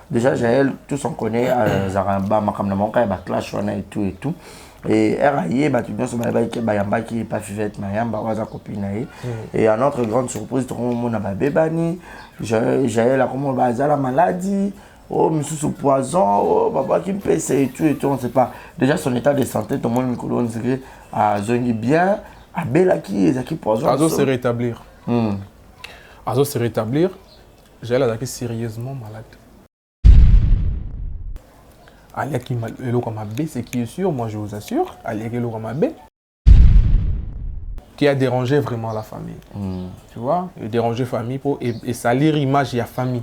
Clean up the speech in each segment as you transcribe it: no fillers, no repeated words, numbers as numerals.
Déjà, Jaël, tous on connaît Zaramba, Makamnamonka, Clash, et tout et tout. Et RAI, tu viens sur Bayamba qui n'est pas Fivette, Mayamba, Waza copine. Et à notre grande surprise, tout le monde a Bébani, Jaël a comment la maladie, oh, monsieur sous poison, oh, papa qui me pèse et tout, on ne sait pas. Déjà, son état de santé, tout le monde me dit à Zongi bien, à Bella qui poison. Azo se rétablir. Azo se rétablir, Jaël a été sérieusement malade. Alia qui m'a c'est qui est sûr, moi je vous assure, Alia qui m'a qui a dérangé vraiment la famille. Tu vois, il a dérangé la famille et salir l'image de la famille.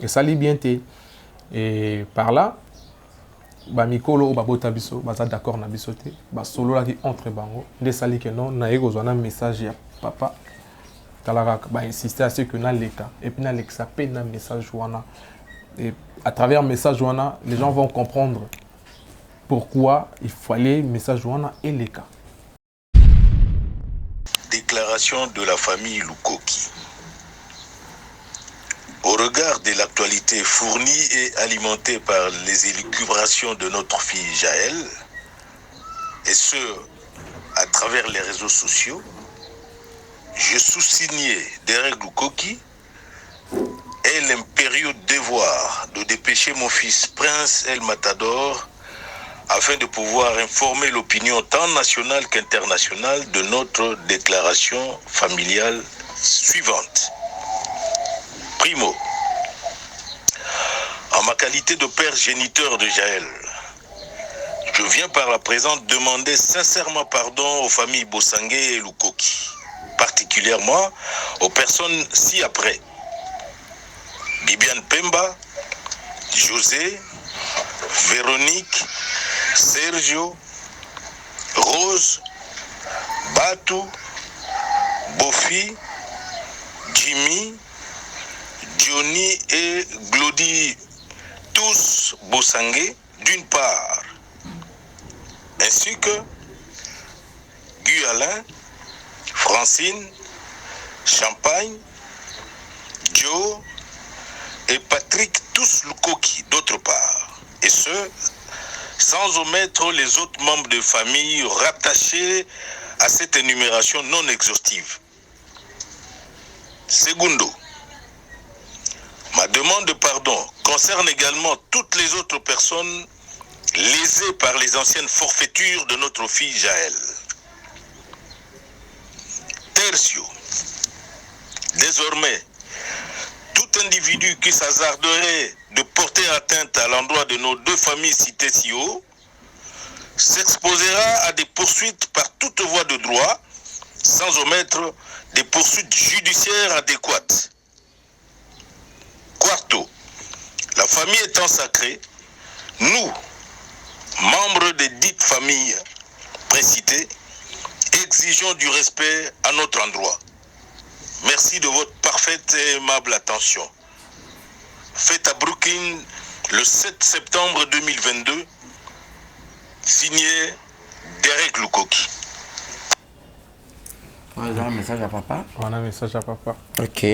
Et salir bien té. Et par là, Mikolo Babota Biso, d'accord na bisoté, solo là qui entre bango, de salir que non, na ego un message à papa. Talara insister à ce que na leka et puis na lexa pe na message wana. Et à travers le message Wana, les gens vont comprendre pourquoi il fallait le message Wana et les cas. Déclaration de la famille Lukoki. Au regard de l'actualité fournie et alimentée par les élucubrations de notre fille Jaël, et ce, à travers les réseaux sociaux, je sous-signais Derek Lukoki et l'impérieux devoir de dépêcher mon fils Prince El Matador afin de pouvoir informer l'opinion tant nationale qu'internationale de notre déclaration familiale suivante. Primo, en ma qualité de père géniteur de Jaël, je viens par la présente demander sincèrement pardon aux familles Bossangué et Lukoki, particulièrement aux personnes ci-après. Bibiane Pemba, José, Véronique, Sergio, Rose, Batou, Bofi, Jimmy, Johnny et Glody, tous Bossangué d'une part, ainsi que Guy Alain, Francine, Champagne, Joe et Patrick tous Lukoki d'autre part, et ce, sans omettre les autres membres de famille rattachés à cette énumération non exhaustive. Segundo, ma demande de pardon concerne également toutes les autres personnes lésées par les anciennes forfaitures de notre fille Jaël. Tertio, désormais, tout individu qui s'hasarderait de porter atteinte à l'endroit de nos deux familles citées si haut s'exposera à des poursuites par toute voie de droit, sans omettre des poursuites judiciaires adéquates. Quarto, la famille étant sacrée, nous, membres des dites familles précitées, exigeons du respect à notre endroit. Merci de votre parfaite et aimable attention. Faites à Brooklyn le 7 septembre 2022. Signé Derek Lukoki. On a un message à papa. On a un message à papa. Ok.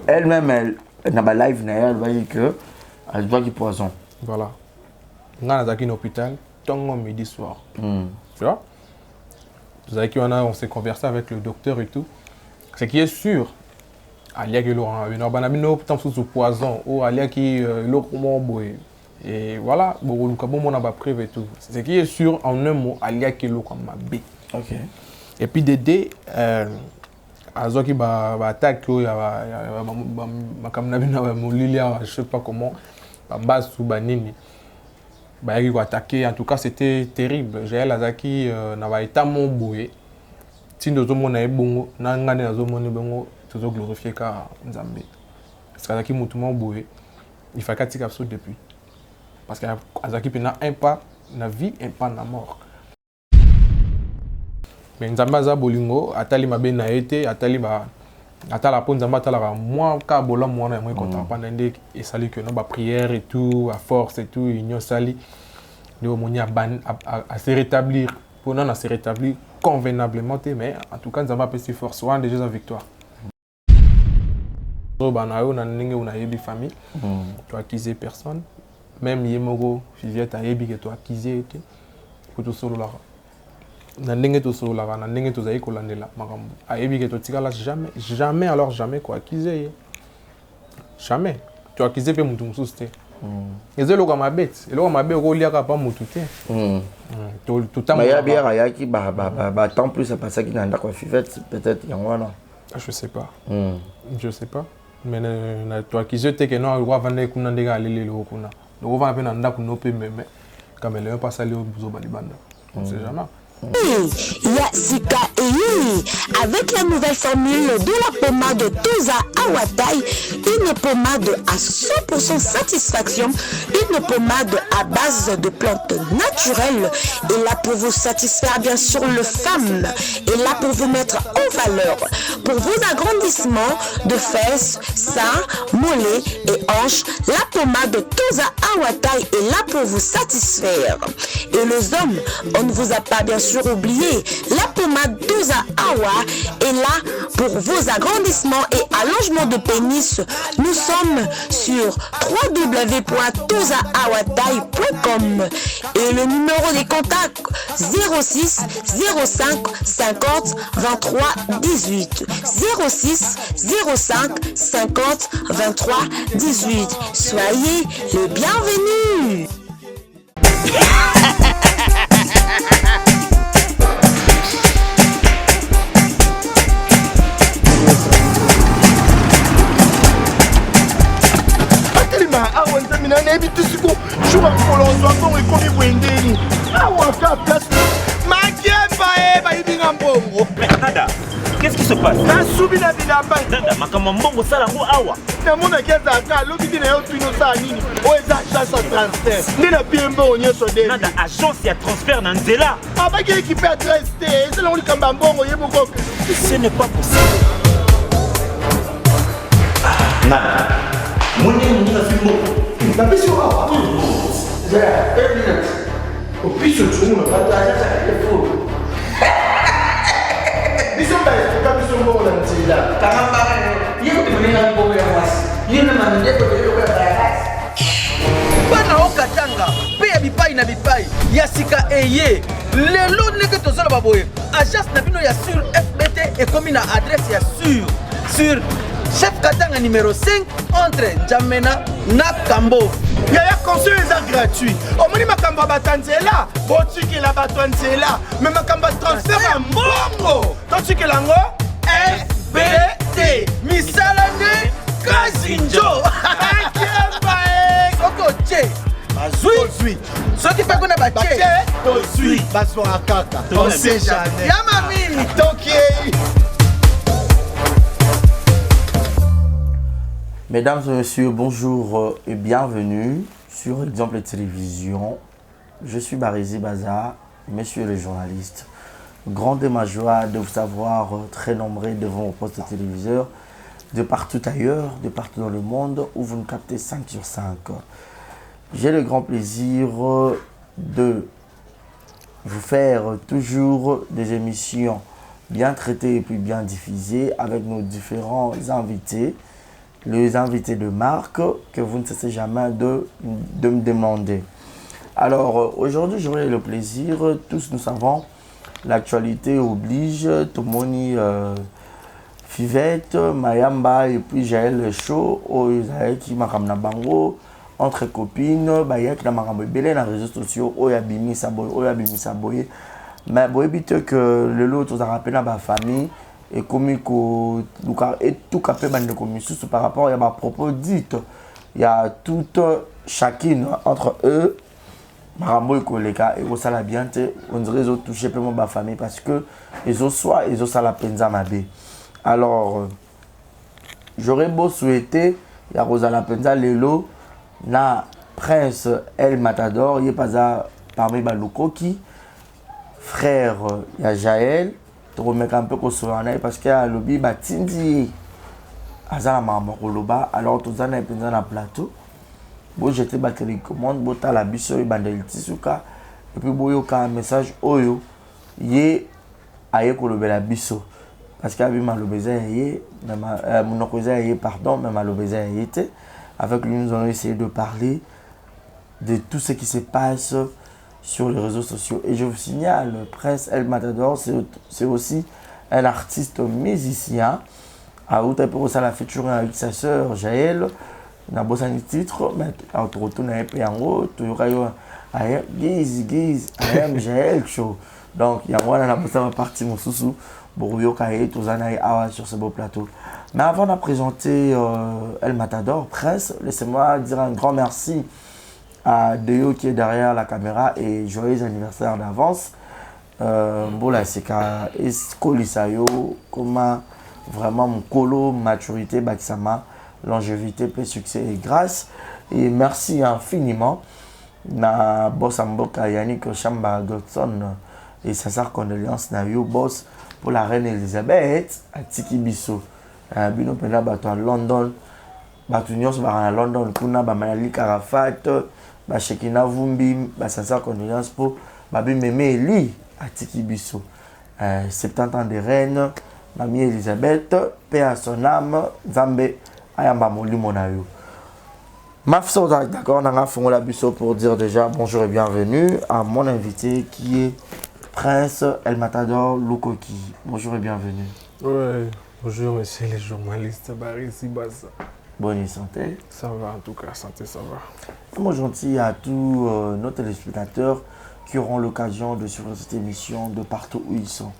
Elle-même, elle n'a pas live, elle va dire qu'elle doit qu'il poison. Voilà. On a un hôpital, tant midi soir. Tu vois? On s'est conversé avec le docteur et tout. Ce qui est sûr, Alia qui est sous poison, ou Alia qui est et voilà, on a prévu et tout. Ce qui est sûr, en un mot, Alia qui est B. Ok. Et puis Dédé, Azoki attaque, je sais pas comment, base sous Banini. Attaquer. En tout cas, c'était terrible. J'ai Azaki n'avait été mon boué. Si nous avons un bon, nous avons glorifié car Nzambe. Parce qu'Azaki m'a boué. Il faut qu'il y depuis. Parce qu'Azaki n'a un pas na vie, un pas na mort. Mais Nzambe Aza Bolingo, Atali m'a bien été, Atali ata la ponza mata la moi ka bola moi na moi content pendant et sali que no ba prière et tout à force et tout union sali de moni à se rétablir pour non à se rétablir convenablement mais en tout cas nous avons passé force one déjà en victoire banayo na ndenge una yebi famille tu acquise personne même yemoko Fiviette a yebi que tu acquise été pour tout solo là na ndenge to solo là na ndenge to zai kolandela makambo a yebi que tu tikala jamais alors jamais quoi acquise jamais tu acquise pe mutu mususu te ezelo ka mabete eloko mabe ko liaka pa mutu te tout temps mais ya bière ayaki ba tant plus ça passe qui na ndako Fiviette peut-être yangwana je sais pas je sais pas mais toi qui je te que non roi vendre kuna ndega alelelo kuna le roi va peine anda kuno pe mais comme elle est pas salé au buzo balibanda on sait jamais. Yasika Eyi, avec la nouvelle formule de la pommade Toza Awatai, une pommade à 100% satisfaction, une pommade à base de plantes naturelles, et là pour vous satisfaire bien sûr le femme, et là pour vous mettre en valeur, pour vos agrandissements de fesses, seins, mollets et hanches, la pommade Toza Awatai est là pour vous satisfaire. Et les hommes, on ne vous a pas bien sûr oublié, la pommade Toza Awa est là pour vos agrandissements et allongements de pénis. Nous sommes sur www.tozaawatai.com et le numéro des contacts 06 05 50 23 18 06 05 50 23 18. Soyez les bienvenus. awa nzamina nayebi tisiko jour akolozwa mbongo ekomi bwendeni awa ka place makemba e bayibinga mbongo. Nada, qu'est-ce qui se passe? nasubi na bilamba Nada, makambo mbongo sala ngo awa namonaki ezalaka lobi ti na yo tino osala nini oyo eza agence ya transfert nde na pie mbongo nyonso de Nada, agence ya transfert na nzela abaki ekipe adresse te ezelango likambo ya mbongo yeboko. Ce n'est pas possible. Nada, mwende mwinga fimbo napesi yo awa opiso tumu na pata biso baestoka biso mbongo na nzela bana okatanga mpe ya bipai na bipai ya sika eye lelo ndenge tozoloba boye agence na bino ya sur fbt ekomi na adresse ya sur chef katanga numéro 5 entre Njamena na Kambo. yaya conseil eza gratuit omoni makambo ya bato ya nzela botikela bato ya nzela me makambo ya transfert ya mbongo totikela yango fbt misala nde kasi njo akemba soki otie bazwi soki mpe kuna batie tozwi bazwaka kaka on sait jamais ya mamini tokei. Mesdames et messieurs, bonjour et bienvenue sur Exemple Télévision. Je suis Barizi Baza, messieurs les journalistes. Grande est ma joie de vous savoir très nombreux devant vos postes de téléviseurs, de partout ailleurs, de partout dans le monde où vous nous captez 5 sur 5. J'ai le grand plaisir de vous faire toujours des émissions bien traitées et puis bien diffusées avec nos différents invités. Les invités de marque que vous ne cessez jamais de me demander. Alors aujourd'hui, j'aurai le plaisir, tous nous savons, l'actualité oblige, Tomoni Fiviette, Mayamba et puis Jaël Show, qui makamna bango, entre copines, Bayak na makambo belé na réseaux sociaux, Oyabimi Saboye, mais boyebite que le lot aux rappelé na ba famille. Et comme et tout capé par rapport à ma propos dites, il y a toute chacune entre eux, Marambo et collègues et au salabiante, on dirait qu'ils ont touché peu ma famille parce que ils ont soit ils ont ça la penza mabé. Alors j'aurais beau souhaiter il y a Rosala Penza Lelo na Prince El Matador, il est pas parmi Balukoki, frère il y a Jaël. Je remets un peu parce qu'il y a le lobby Batindi Azana Mamakoloba, alors tout ça n'est pas dans la plateau. Bon, j'étais battu les commandes, bon, t'as la biso, bandel tisuka, et puis bon, il y a un message, oyo, yé, aye kolobe la biso. Parce qu'il y a eu malobézé, pardon, mais malobézé, avec lui, nous allons essayer de parler de tout ce qui se passe sur les réseaux sociaux. Et je vous signale, Prince El Matador, c'est aussi un artiste musicien. À Outa pour ça la featuring avec sa sœur Jaël. On a bossé un titre, mais on retourne à Epeyango, tu auras eu un Giz, I am Jaël show. Donc, il y a moi, on a bossé ma partie, mon sousou, Bourrio Kaye, tout ça, sur ce beau plateau. Mais avant de présenter El Matador, Prince, laissez-moi dire un grand merci à Deo qui est derrière la caméra et joyeux anniversaire d'avance. Bon, c'est qu'à Escolisayo, comment vraiment mon colo, maturité, Baksama, longévité, paix, succès et grâce. Et merci infiniment na boss Amboka Yannick Chamba Godson et César condoléances na yo boss pour la reine Elisabeth à Tiki Bisso. Bino pena bato à London, bato nyos ba à London kuna ba Malali Karafat, ba Shekina Vumbi, ba César condoléances pour babi Mémé Eli à Tiki Bisso. 70 ans de reine, Mamie Elisabeth, paix à son âme, Zambé, Ayamba Moli Monayo. Mafso, d'accord, on a fait la bisso pour dire déjà bonjour et bienvenue à mon invité qui est Prince El Matador Lukoki. Bonjour et bienvenue. Ouais, bonjour monsieur les journalistes, Barry Sibasa. Bonne santé. Ça va en tout cas, santé, ça va. Moi, gentil à tous nos téléspectateurs qui auront l'occasion de suivre cette émission de partout où ils sont.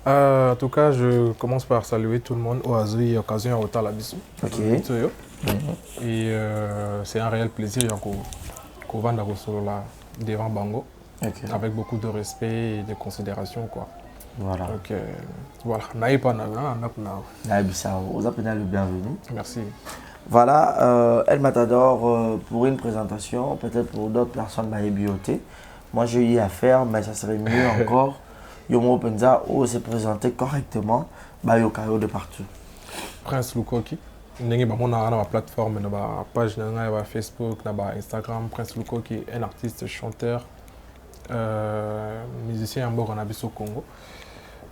En tout cas, je commence par saluer tout le monde au hasard et occasion à Ota Labisso. Ok. Et c'est un réel plaisir qu'on va dans là devant Bango. Okay. Avec beaucoup de respect et de considération, quoi. Voilà. Donc voilà, Naïpa vous appelez le bienvenu. Merci. Voilà, El Matador pour une présentation, peut-être pour d'autres personnes dans les biotés. Moi j'ai eu à faire, mais ça serait mieux encore. Yomo Penza, où se présenter correctement, Bayokayo de partout. Prince Lukoki. Ndenge bamona na plateforme, na page na Facebook, na Instagram. Prince Lukoki, un artiste, chanteur, musicien en Bourg en Abisso Congo.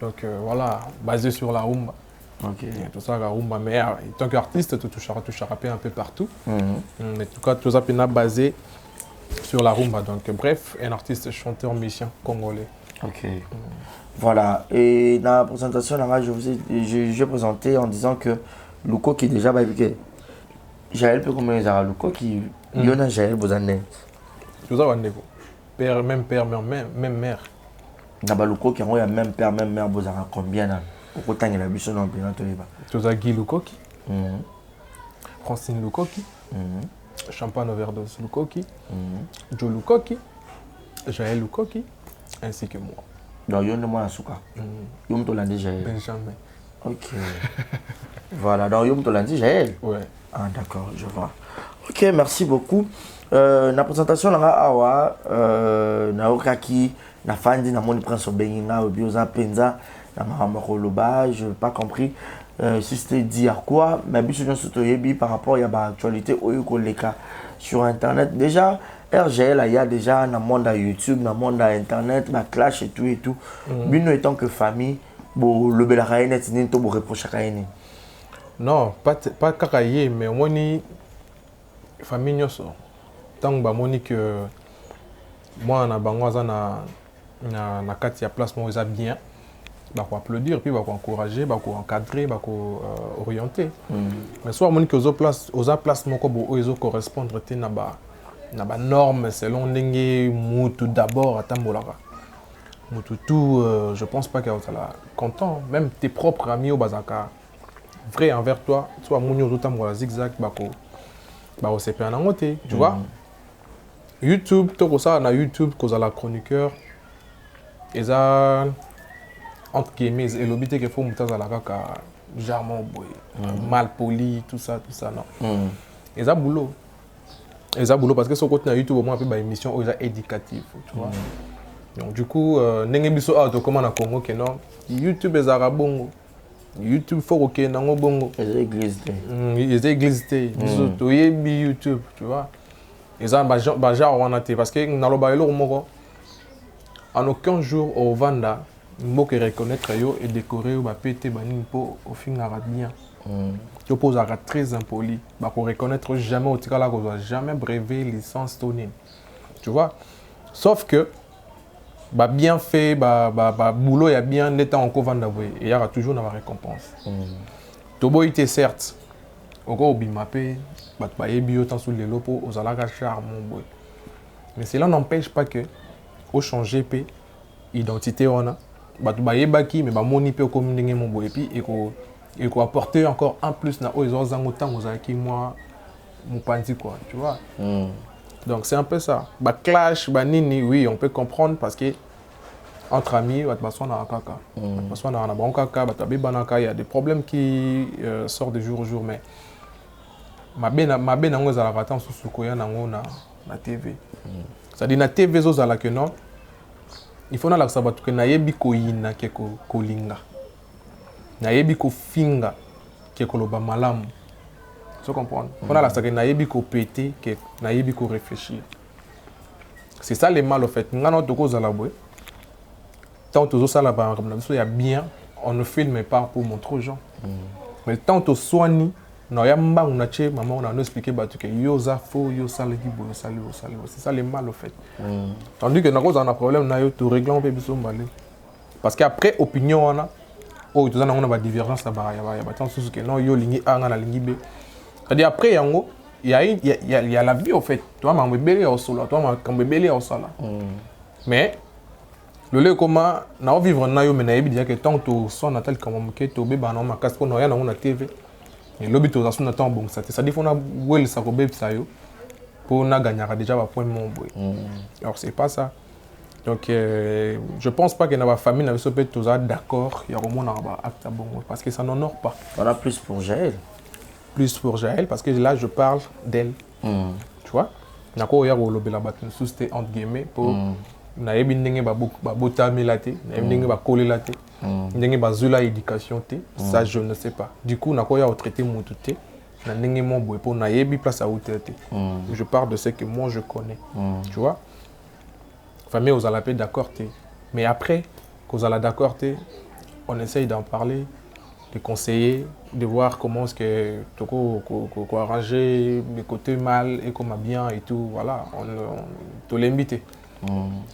Donc voilà, basé sur la rumba. Ok. Tout ça, la rumba, mais en tant qu'artiste, tu toucheras un peu partout. Mais en tout cas, tout ça est basé sur la rumba. Donc bref, un artiste, chanteur, musicien congolais. Ok. Voilà. Et dans la présentation, je présenté en disant que Luko qui est déjà baïbiqué. Jaël peut comment les Luko qui y en a Jaël vous en êtes. Tout ça, père, même mère. Dans Luko qui a même père, même mère, vous avez combien là? Autant il a vu son nom, tout ça, Guy Lukoki. Francine Lukoki. Champagne Overdose Lukoki. Joe Lukoki. Jaël Lukoki. Ainsi que moi. Donc, il y a moi en souka. Il y a Tolandi Jaël. Benjamin. Ok. Voilà, donc il y a Tolandi Jaël. Ouais. Ah, d'accord, je vois. Ok, merci beaucoup. La présentation, là, Naokaki, na Fandi, na Moni Prince Obenina, Obioza Penza, na Mahamakoloba, je n'ai pas compris si c'était dit à quoi, mais je suis par rapport à l'actualité sur Internet. Déjà, RGL, il y a déjà dans le monde à YouTube, dans le monde à Internet, la clash et tout et tout. Bino étant que famille, le Belaraïne est une to reproche à Kaine. Non, pas Kakaye, mais au moins famille nyoso. Tant que moni que moi na bangoza na kati ya place moi bien, bah ko applaudir puis bah ko encourager, bah ko encadrer, bah ko orienter. Mais soit moni que aux place moko bo ozo correspondre te na ba norme selon ndenge mutu d'abord atambolaka. Mutu tout je pense pas qu'il sera content, même tes propres amis au bazaka vrai envers toi, soit moni au tambola zigzag bako au CP en angote, tu vois. YouTube, tout ça na YouTube cause à la chroniqueur et ça entre guillemets et l'obité qu'il faut monter à la kaka jarment mal poli tout ça non. Et ça boulot. Et ça boulot parce que sur côté YouTube au moins un peu émission éducative, tu vois. Donc du coup, ndenge biso to comment na Congo que non, YouTube ezara bongo. YouTube faut OK nango bongo. Les églises. Les églises biso to yebi YouTube, tu vois. Eza ba genre wana te parce que naloba elo moko. En aucun jour au Vanda, il faut reconnaître yo et décorer ou péter banini pour au final bien. Tu poses très impoli, bah pour reconnaître jamais au tika là qu'on doit jamais brevet licence tonine. Tu vois? Sauf que bah bien fait, boulot y a bien l'état en Vanda et il y aura toujours une récompense. Tobo était certes au go bimapé, bah yebi autant sous les lopos aux alaga charme boy. Mais cela n'empêche pas que au changer p identité on a batu bayebaki mais ba moni pe comme ndenge mon boy et ko apporter encore un plus na ozo zango tango zaki moi mon panti quoi, tu vois. Donc c'est un peu ça. Ba clash ba nini oui, on peut comprendre parce que entre amis bat baso na kaka. Baso na bon kaka batabe banaka, il y a des problèmes qui sortent de jour au jour mais ma be nango za la vacances sous koya nango na TV. C'est-à-dire na TV zo za la que non. Il faut na la sabatu que na yebi ko yina ke ko linga. Na yebi ko finga ke ko loba malamu. Tu comprends? Il faut na la sabatu que na yebi ko péter ke na yebi ko réfléchir. C'est ça le mal au fait. Ngana to ko za la boy. Tant to zo sala ba comme il y a bien, on ne filme pas pour montrer aux gens. Mais tant to soigner non, il y a maman on a nous expliqué que yo za faux, yo sale qui boyo sale. C'est ça le mal au fait. Tandis que on a un problème na yo to régler on peut biso malé. Parce qu'après opinion on a oh tout ça on a ba divergence là bas il y a ba tant sous que non yo lingi a na lingi b. C'est-à-dire après yango il y a la vie au fait. Toi ma mbebele au solo, toi ma mbebele au sala. Mais le lieu comment na vivre na yo mais na yebi dire que tant to son natal comme que to be ba na ma casse pour no ya na on a TV. Et l'objet aux assumes bon ça dit qu'on a ouais le sacobe ça yo pour na gagner déjà va point mon boy. Alors c'est pas ça. Donc je pense pas que dans la famille n'avait pas tous d'accord il y a au moins un acte bon parce que ça n'honore pas. On a plus pour Jaël. Plus pour Jaël parce que là je parle d'elle. Tu vois? Nako ya ko lobela batun sous c'était entre guillemets pour na yebi ndenge ba bota milate, na yebi ndenge ba coller laté. Ndenge bazula éducation té, ça je ne sais pas. Du coup nako ya au traité mutu té, na ndenge mon boy pour na yebi place à hauteur té. Je parle de ce que moi je connais. Tu vois? Famille aux alapé d'accord té. Mais après qu'aux ala d'accord té, on essaye d'en parler, de conseiller, de voir comment est-ce que tu arranger les côtés mal et comment bien et tout, voilà, on te l'invite.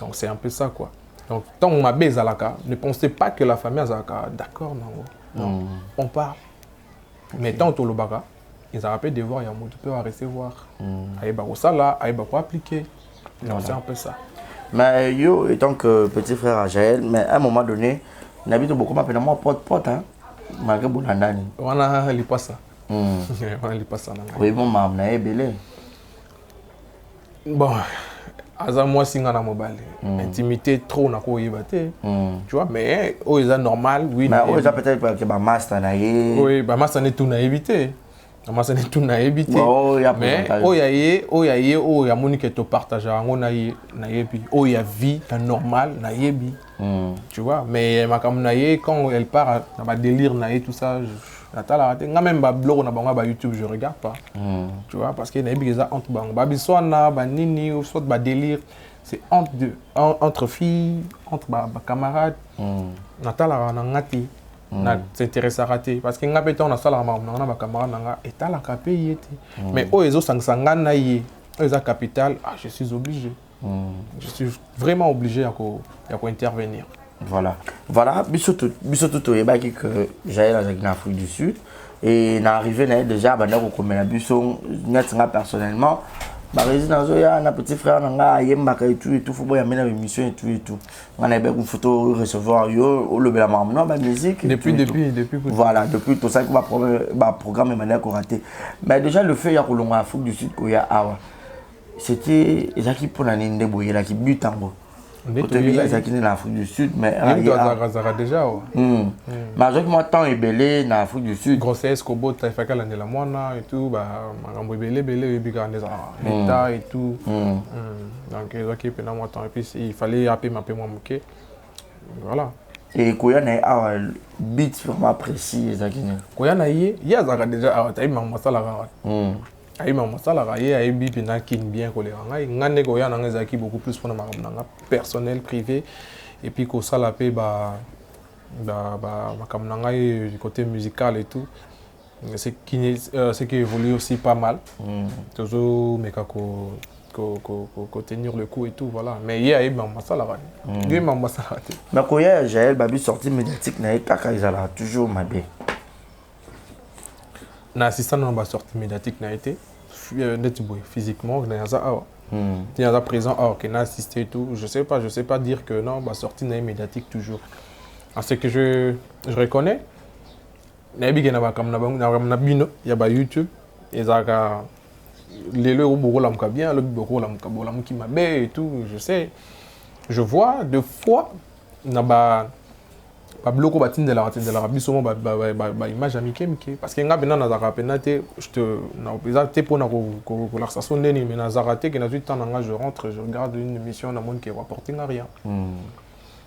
Donc c'est un peu ça quoi. Donc tant on m'a baisé à la cas, ne pensez pas que la famille a d'accord non. On parle. Mais tant que le baga, ils ont devoir il y a un peu à recevoir. Aïba au sala, aïba quoi appliquer. Donc c'est un peu ça. Mais yo étant que petit frère à Jaël, mais à un moment donné, on habite beaucoup m'appelle moi pote hein. Malgré Bolandani. On a li pas ça. On a li pas ça. Oui bon maman na belé. Bon. Aza moi singa na mobile. Intimité trop na ko yibate. Tu vois mais oh est normal oui. Mais oh peut-être que ba master na yé. Oui, ba master n'est tout na éviter. Ba master n'est tout na éviter. Mais oh ya moni que to partage ngo na yebi. Oh ya vie normal na yebi. Tu vois mais ma comme na yé quand elle part na ba délire na yé tout ça nga même ba blog na bango ba YouTube je regarde pas. Tu vois parce que na yebi ça entre bango ba bisona ba nini ou soit ba délire c'est entre filles entre ba camarades. Natala na ngati na s'intéresse à rater parce que nga peton na sala na ba camarade nga etala ka payer mais o ezo sangsanga na yé eza capital je suis obligé. Je suis vraiment obligé à intervenir. Voilà. Bisoto et baki que Jaël en Afrique du Sud et na arrivé déjà banda ko comme na biso nyatinga personnellement ba résidence ya na petit frère nga yemba ka et tout faut boya mena émission et tout. On a une photo recevoir yo le bela mamno ba musique depuis voilà depuis tout ça que ba programme manière ko raté. Mais déjà le fait ya ko longa Afrique du Sud ko ya awa. C'était Ezaki pour la ninde boye la qui but en gros. Côté bien, ça qui est en Afrique du Sud, mais il y a déjà. Mais avec moi, tant est belé en Afrique du Sud. Grossesse, Kobo, Taifaka, la moana et tout, bah, Marambo belé, belé, l'État et tout. Donc, il y a puis il fallait appeler ma paix, moi, voilà. Et quand il y a un beat vraiment précis, ça qui est. Quand il y a déjà, il y a un masala. Il y a un masala, il y a un beat qui est bien collé. Il y a un qui beaucoup plus pour le personnel, privé. Et puis, quand ça la paix, du côté musical et tout. Ce qui évolue aussi pas mal. Toujours, mais tenir le coup et tout, voilà. Mais il y a un masala. Mais quand il y a Jaël Babi sorti médiatique, il y a toujours Mabé. L'assistant dans la sortie médiatique n'a été physiquement, il y a présent, qui n'a assisté et tout. Je sais pas dire que non, la sortie n'est médiatique toujours. Ce que je reconnais, il y a YouTube, il y a les beaucoup bien, le beaucoup qui m'a et tout, je sais. Je vois deux fois, Bloco batin de la bisomo image amike parce que nga bena na zaka penate je te na opéza pour na relaxation neni mais na zaraté que na tout temps je rentre je regarde une émission na monde qui rapporte rien.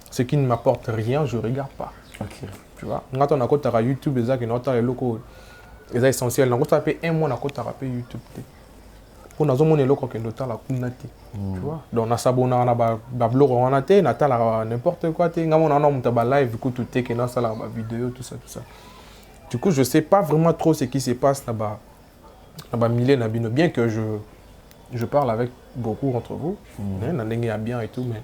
Ce qui ne m'apporte rien, je regarde pas. OK. Tu vois, nga ton na kota YouTube ezaka na ta loko eza essentiel na kota pe un mois na kota pe YouTube te. Pour nous avons loko que nota la kunati. Tu vois, donc na sabona na ba blog on a té na ta la n'importe quoi té nga mona na muta ba live écoute tout té que na ça la vidéo tout ça. Du coup, je sais pas vraiment trop ce qui se passe là-bas. Là-bas milliers na bino bien que je parle avec beaucoup d'entre vous, na ndenge bien et tout mais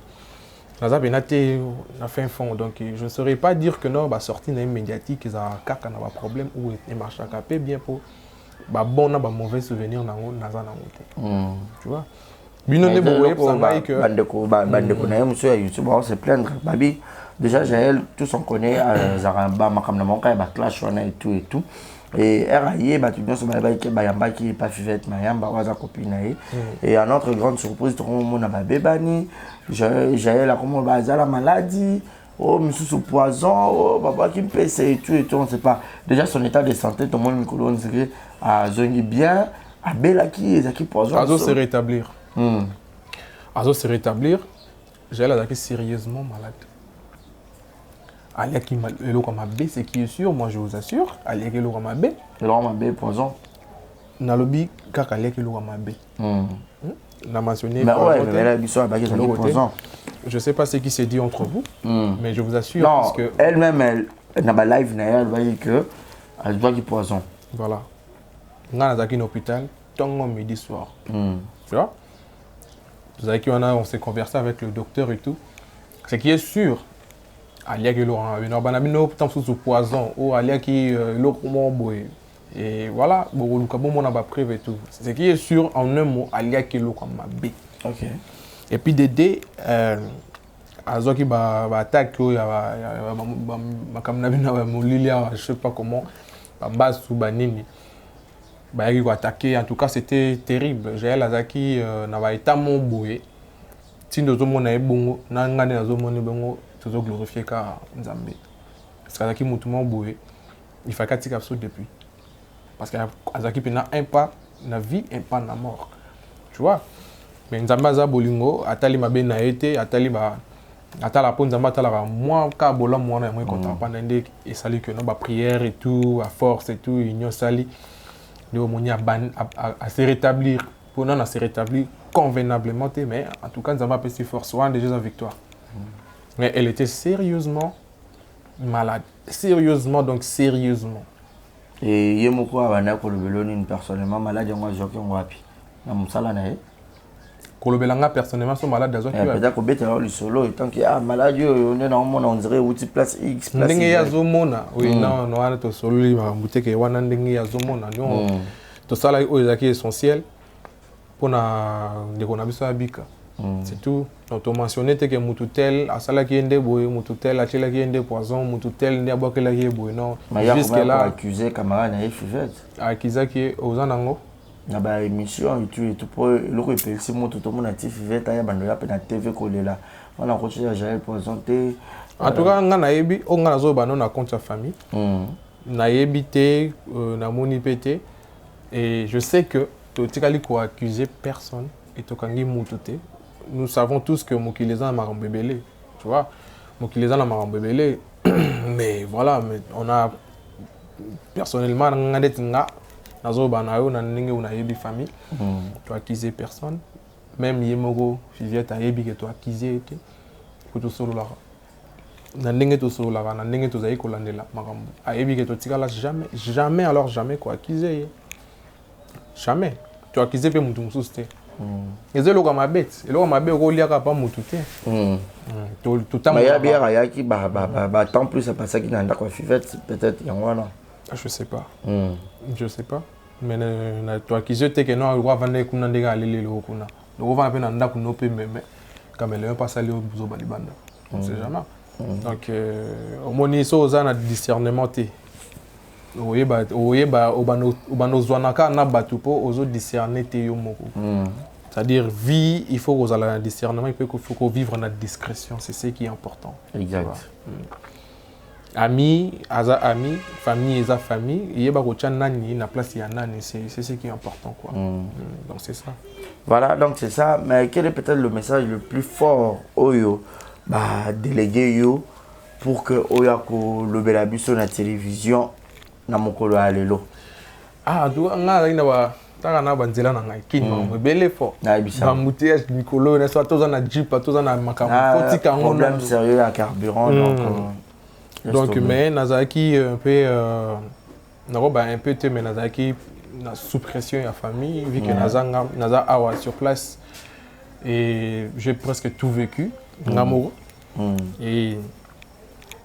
na benaté na fin fond donc je ne saurais pas dire que non ba sortie na médiatique ça kaka na ba problème ou et marche à capé bien pour bon na mauvais souvenir na tu vois bino ne boye pour ça que bandeko na monsieur à YouTube on se plaindre babi déjà Jaël tous on connaît Zaramba makamna monka ba clash on et tout et RAI tu bien so ba yamba qui pas fivette mayamba waza copine et à notre grande surprise tout le monde a bébani Jaël a comment ba la maladie. Oh, monsieur sous poison, oh, papa qui me pèse et tout, on ne sait pas. Déjà, son état de santé, tout le monde me dit à Zongi bien, à Bella qui est poison. Azo se rétablir. Azo se rétablir, j'ai la sérieusement malade. Alia qui m'a bé, c'est qui est sûr, moi je vous assure. Alia qui m'a bé. Poison. Nalobi, kaka alia qui m'a bé. On a mentionné. Mais ouais, mais là, il poison. Je ne sais pas ce qui s'est dit entre vous, mais je vous assure. Non, parce que elle-même, elle n'a pas live, elle va dire qu'elle doit qu'il poison. Voilà. On a un hôpital, tant midi soir. Tu vois? Vous savez on s'est conversé avec le docteur et tout. Ce qui est sûr, Alia qui l'aura sous poison, ou Alia qui l'aura boé. Et voilà, on a prévu et tout. Ce qui est sûr, en un mot, Alia qui l'aura B. Ok. Et puis Dédé, Azoki attaque, je ne sais pas comment, base sous Banini. Il a attaqué, en tout cas c'était terrible. J'ai Azaki n'a été mon boué. Si nous avons un bon, nous avons glorifié car Nzambé. Parce qu'Azaki m'a boué, il faut qu'il y depuis. Parce qu'Azaki n'a un pas dans la vie, un pas dans la mort. Tu vois? Mais Nzambaza Bolingo, Atali Mabe na été, Atali ba Atala Pon Nzamba Atala moi Kabola moi na moi content pendant et sali que non ba prière et tout, à force et tout, union sali de monia à se rétablir pour non à se rétablir convenablement mais en tout cas Nzamba peut se force one déjà en victoire. Mais elle était sérieusement malade, sérieusement. Et Yemoko abana ko lebeloni personnellement malade moi joki ngwapi. Na musala na e Kolobelanga personnellement sont malades d'azote. Peut-être que Betela le solo tant qu'il a maladie on est dans on dirait outil place X place. Ndenge ya zomona. Oui non no ana to solo li ba muteke wana ndenge ya zomona no. To sala o ezaki essentiel pour na ndeko na biso abika. C'est tout. Donc on mentionnait que mututel asala ki ende boye mututel atela ki ende poison mututel ndi abokela ki boye non. Jusque là accusé camarade na FIVET. Akiza ki ozanango na ba émission et tout pour le repérer si mon tout le monde a fait ta ya bando ya pe na TV kolela on a continué à présenter en tout cas nga na yebi o nga zo ba non na compte famille na yebi te na moni pété et je sais que to tikali ko accuser personne et to kangi mututé nous savons tous que Mokileza na marambebele tu vois Mokileza na marambebele mais voilà mais on a personnellement nga detinga nazo banayo na ninge una yebi famille to accuser personne même yemoko Fiviette a yebi que to accuser te ko to solo la na ninge to solo la na ninge to zai ko landela makambo a yebi que to tikala jamais alors jamais ko accuser jamais to accuser pe mutu mususu te ezelo ka mabete eloko mabe ko liaka pa mutu te to tamo ya biara yaki ba tant plus ça passer qui na ndako Fiviette peut-être yangwana. Je sais pas. Je sais pas. Mais toi qui je t'ai que non, on va vendre kuna ndega alele lo kuna. On va appeler nanda kuno pe mais comme elle est pas salé au buzo balibanda. On sait jamais. Donc au moni so za na discernement te. Oyeba obano zwanaka na batupo ozo discerner te yo moko. C'est-à-dire vie, il faut qu'on ait un discernement, il faut qu'on vivre notre discrétion, c'est ce qui est important. Exact. Amis, amis, famille, eza famille, il y a nani na place ya nani, c'est ce qui est important quoi. Donc c'est ça. Voilà, donc c'est ça. Mais quel est peut-être le message le plus fort oyo bah délégué yo pour que oya ko lobela biso na télévision na mokolo alelo. Ah, do nga ina ba taka na banzela na ngai kinma bele fort. Na ibisa. Ba moutillage Nicolo, na soit toza na jeep, toza na makambo, potika ngo problème sérieux à carburant donc mais nazaki un peu un peu te mais nazaki sous pression la famille vu que naza awa sur place et j'ai presque tout vécu ngamour et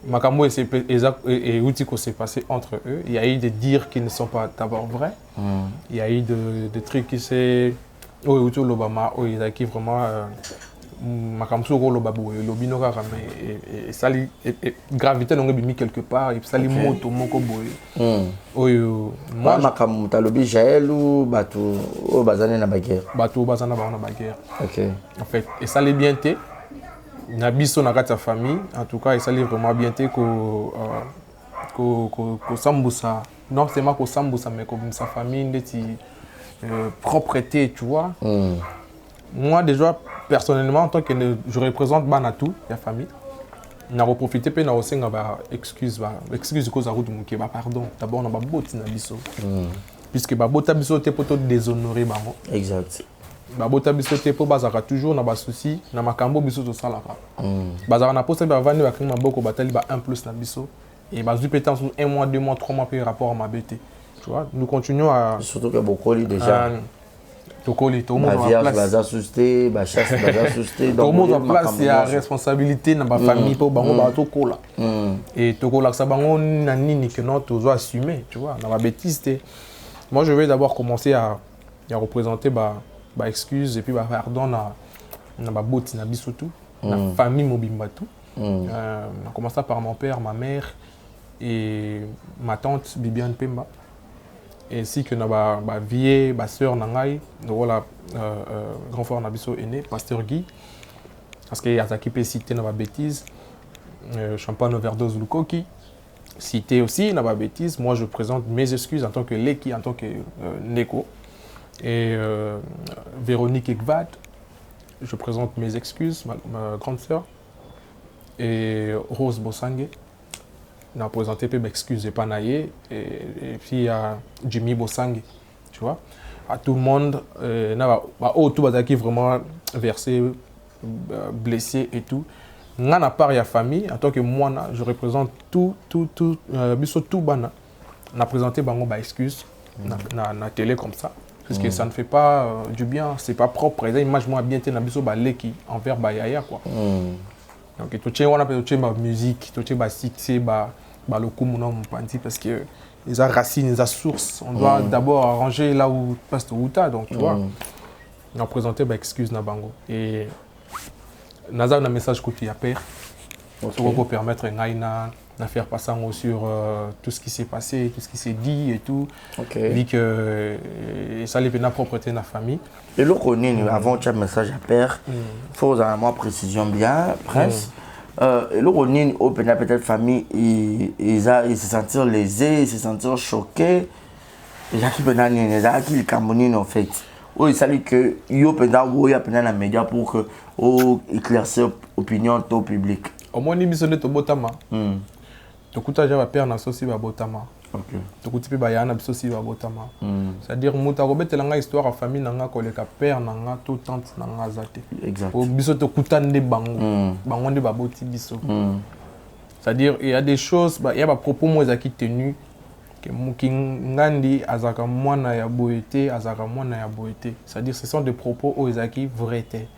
makambo et outiko s'est passé entre eux, il y a eu des dires qui ne sont pas d'abord vrais, il y a eu des trucs qui c'est outo lobama qui vraiment makamso ko lobabu lobino kaka mais sali gravité non ngi quelque part et sali moto moko boye oyo moi makam talobi Jaël ou bato o bazane na baguerre na baguerre. OK En fait et sali bien té na biso na kata famille en tout cas et sali vraiment bien té ko sambusa non c'est pas ko sambusa mais comme sa famille ndeti propreté tu vois. Moi déjà personnellement en tant que je représente Banatou la famille n'a profité pe na osenga ba excuse cause à route muke ba pardon d'abord na ba boti na biso puisque ba bota biso te poto déshonorer bango exact ba bota biso te po bazaka toujours na ba souci na makambo biso to salaka bazaka na poste ba vandi ba kima boko batali ba 1+ na biso et ba zu pétance 1 mois 2 mois 3 mois par rapport à ma bête tu vois nous continuons à surtout que beaucoup déjà Tokoli, tout le monde en place. Baza susté, ba chasse baza susté. Tout le monde en place, il y a responsabilité dans ma famille pour bango ba tokola. Et tokola ça bango nani ni que non tu dois assumer, tu vois, dans ma bêtise. Moi je vais d'abord commencer à représenter ba excuse et puis ba pardon na ba boti na biso tout, na famille mobimba tout. On commence par mon père, ma mère et ma tante Bibiane Pemba. Ainsi que ma vieille, ma soeur Nangai, voilà, grand frère Nabiso aîné, pasteur Guy, parce qu'il y a qui peut citer dans ma bêtise, champagne overdose Lukoki, cité aussi dans ma bêtise. Moi je présente mes excuses en tant que Leki, en tant que Neko, et Véronique Ekvad, je présente mes excuses, ma grande sœur, et Rose Bosangue. On a présenté peu excusez pas naïe et puis il y a Jimmy Bosangue, tu vois, à tout le monde tout bazar qui vraiment versé blessé et tout n'a pas la famille en tant que moi je représente tout biso tout bana on a présenté bango ba excuse na télé comme ça parce que ça ne fait pas du bien, c'est pas propre et image moi bien té na biso ba leki envers ba yaya quoi. Donc tout ce on appelle ma musique, tout ce ba cité ba le kumuna mpanti parce que les racines, les sources, on doit d'abord arranger là où passe le Wuta donc tu vois. On a présenté ba excuse na bango et naza un message côté ya père pour permettre ngaina faire passer sur tout ce qui s'est passé, tout ce qui s'est dit et tout. Ok. Vu que ça les la propreté de la famille. Et le connaît, avant tu as un message à père, il faut avoir moi précision bien, prince. Et le connaît, peut-être famille, ils se sentir lésés, ils se sentir choqués. Et là qui peut n'aller, là qui le Cameroun en fait. Oui, ça veut dire que yo peut d'avoir ya peut dans les médias pour que éclaircir opinion au public. Au moins ni bisonne to botama. To kuta ja père na sosi ba botama. OK. To kuti pe ba yana bisosi ba botama. C'est-à-dire muta ko betela nga histoire à famille nanga ko le ka père nanga to tante nanga zate. Exact. Au biso to kuta nde bango. Bango nde ba boti biso. C'est-à-dire il y a des choses, il y a des propos moi qui tenus que Mukingandi azaka mwana ya boete azaka mwana ya boete. C'est-à-dire ce sont des propos aux qui vérité.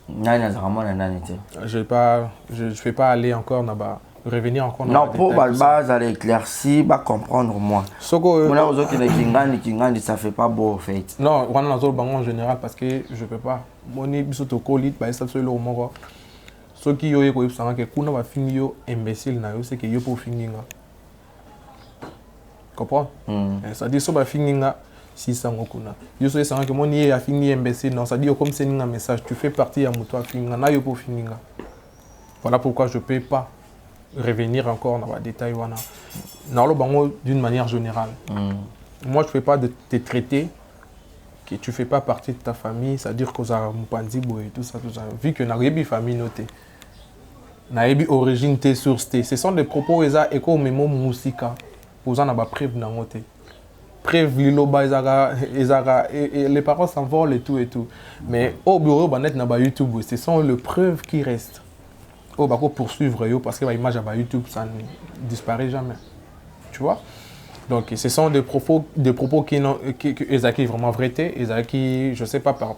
Je vais pas aller encore là-bas, revenir encore non, pour base à l'éclaircir, va comprendre moi. Soko on a aux autres Kingandi ça fait pas beau en fait. Non, on a dans en général parce que je peux pas. Moni biso to colit ba ça sur le moko. Ceux qui yo ko yipsanga que kuna ba fini yo imbécile na yo c'est que yo pour finir. Comprends? Ça dit so ba finir si ça ngokuna. Yo so yesanga que moni a fini imbécile non, ça dit comme c'est un message, tu fais partie à moi finir na yo pour finir. Voilà pourquoi je peux pas revenir encore dans les détails wana. Dans le bango d'une manière générale. Moi je ne fais pas de te traiter que tu fais pas partie de ta famille, c'est-à-dire que ça mupanzibo et tout ça. Vu que na rebi famille notée. Na rebi origine té source té. Ce sont des propos eza eko memo musika. Posant na ba preuve na ngote. Preuve liloba ezaka et les parents s'envolent et tout. Mais au bureau ba net na ba YouTube, ce sont les preuves qui restent. Oh, bah, poursuivre parce que l'image à YouTube, ça ne disparaît jamais. Tu vois? Donc, ce sont des propos qui sont vraiment vérité, qui, je ne sais pas, par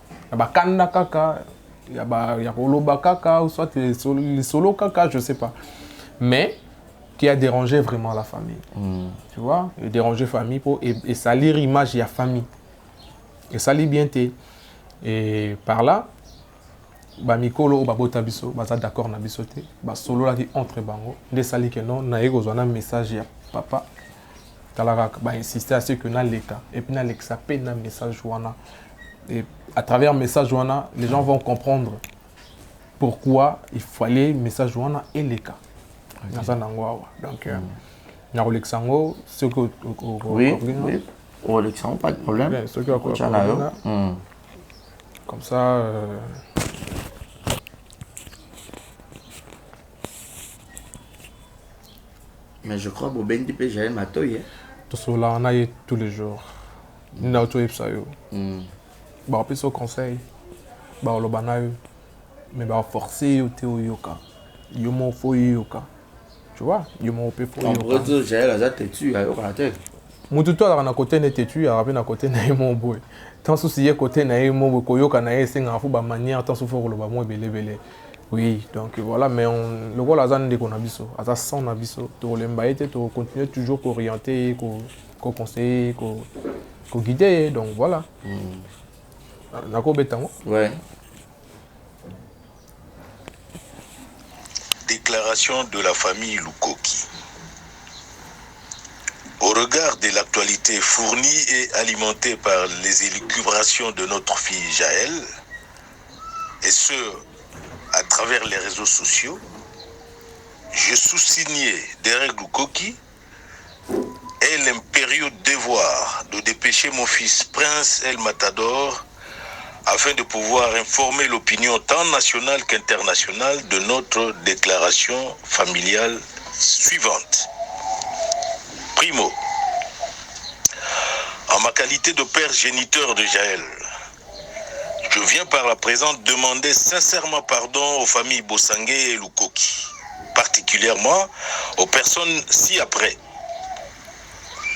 Kanda Kaka, il y a Oloba Kaka, ou soit les solo Kaka, je ne sais pas. Mais qui a dérangé vraiment la famille. Tu vois? Dérangé la famille et salir l'image de la famille. Et salir bien t'es. Et par là, ba mikolo ba bota biso baza d'accord na biso te ba solo la di entre bango de sali que non na ego zona message ya papa talaka ba insister à ce que na leka et puis na lexa pe na message wana et à travers message wana les gens vont comprendre pourquoi il fallait message wana et leka naza nango donc na rolexango ce que oui rolexango pas de problème ce que comme ça mais je crois que Bobendi peut gérer ma toile. Tout cela, on a eu tous les jours. On a eu tout ça. On a pris ce conseil. On a eu. Mais on a forcé au yoka. Il m'a fait yoka. Tu vois? Il m'a fait yoka. On pourrait dire gérer la têtu. Mon tuteur a côté de têtu, il a un côté de mon boy. Tant souci côté de mon boy, yoka na est un fou manière, tant souffre le bas moi belé. Oui, donc voilà, mais le rôle à Zan de Konabiso, à ça sans Nabiso, tu continues toujours à orienter, à conseiller, à guider, donc voilà. Ouais. Déclaration de la famille Lukoki. Au regard de l'actualité fournie et alimentée par les élucubrations de notre fille Jaël, et ce, à travers les réseaux sociaux, je sous-signais Derek Lukoki et l'impérieux devoir de dépêcher mon fils Prince El Matador afin de pouvoir informer l'opinion tant nationale qu'internationale de notre déclaration familiale suivante. Primo, en ma qualité de père géniteur de Jaël, je viens par la présente demander sincèrement pardon aux familles Bossangué et Lukoki, particulièrement aux personnes ci-après.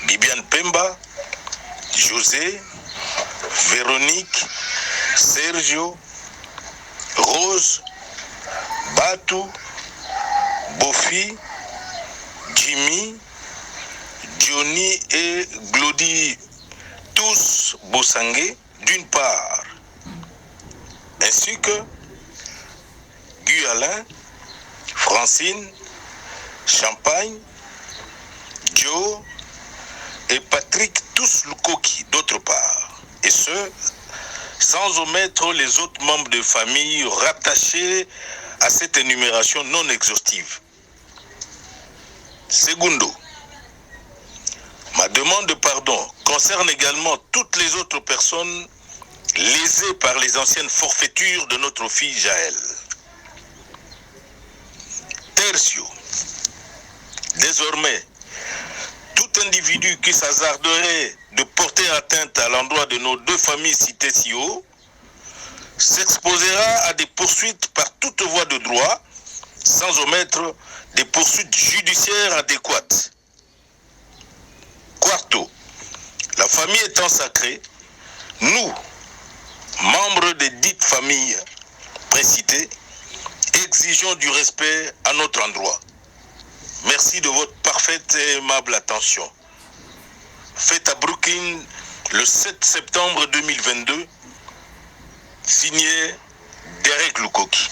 Bibiane Pemba, José, Véronique, Sergio, Rose, Batou, Bofi, Jimmy, Johnny et Glody, tous Bossangué d'une part, ainsi que Guy Alain, Francine, Champagne, Joe et Patrick tous Lukoki d'autre part. Et ce, sans omettre les autres membres de famille rattachés à cette énumération non exhaustive. Segundo, ma demande de pardon concerne également toutes les autres personnes lésées par les anciennes forfaitures de notre fille Jaël. Tertio, désormais, tout individu qui s'hasarderait de porter atteinte à l'endroit de nos deux familles citées si haut s'exposera à des poursuites par toute voie de droit, sans omettre des poursuites judiciaires adéquates. Quarto, la famille étant sacrée, nous, membres des dites familles précitées, exigeons du respect à notre endroit. Merci de votre parfaite et aimable attention. Fait à Brooklyn le 7 septembre 2022, signé Derek Lukoki.